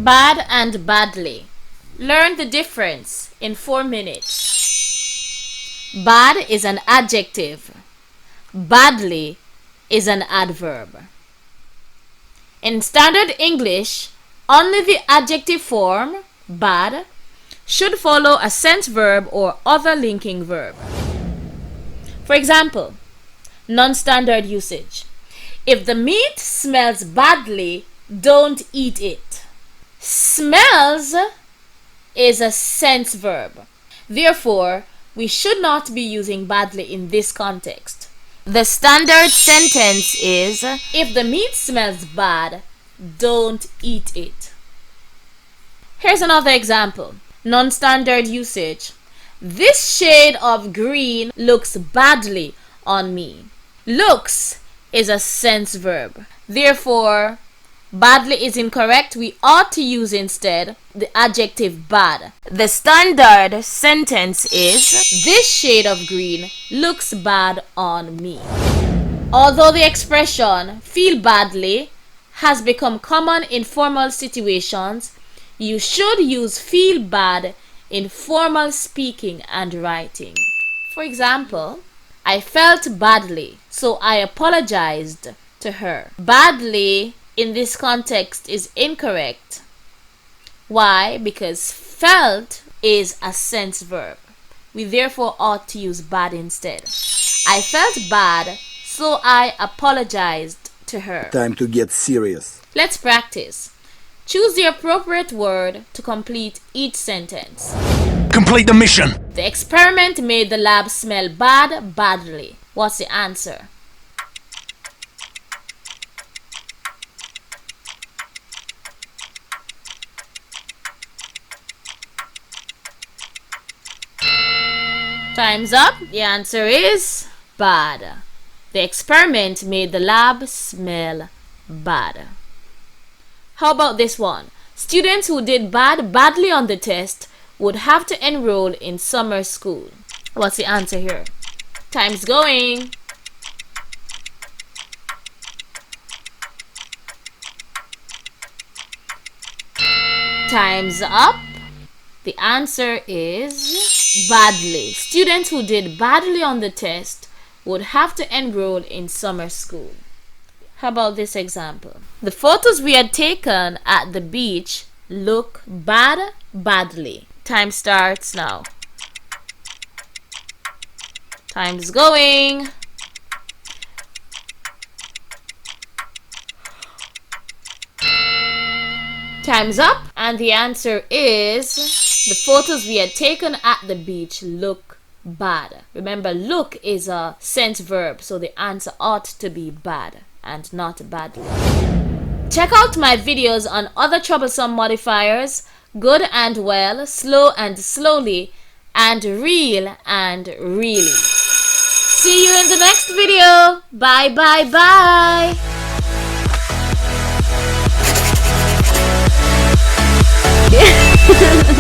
Bad and badly. Learn the difference in 4 minutes. Bad is an adjective. Badly is an adverb. In standard English, only the adjective form, bad, should follow a sense verb or other linking verb. For example, non-standard usage. If the meat smells badly, don't eat it. Smells is a sense verb. Therefore, we should not be using badly in this context. The standard sentence is, if the meat smells bad, don't eat it. Here's another example. Non-standard usage. This shade of green looks badly on me. Looks is a sense verb. Therefore, badly is incorrect. We ought to use instead the adjective bad. The standard sentence is, this shade of green looks bad on me. Although the expression feel badly has become common in formal situations, you should use feel bad in formal speaking and writing. For example, I felt badly, so I apologized to her. Badly in this context is incorrect. Why? Because felt is a sense verb. We therefore ought to use bad instead. I felt bad, so I apologized to her. Time to get serious. Let's practice. Choose the appropriate word to complete each sentence. Complete the mission. The experiment made the lab smell bad badly. What's the answer? Time's up. The answer is bad. The experiment made the lab smell bad. How about this one? Students who did badly on the test would have to enroll in summer school. What's the answer here? Time's going. Time's up. The answer is badly. Students who did badly on the test would have to enroll in summer school. How about this example? The photos we had taken at the beach look badly. Time starts now. Time's going. Time's up, and the answer is, the photos we had taken at the beach look bad. Remember, look is a sense verb, so the answer ought to be bad and not badly. Check out my videos on other troublesome modifiers, good and well, slow and slowly, and real and really. See you in the next video. Bye bye bye. Yeah.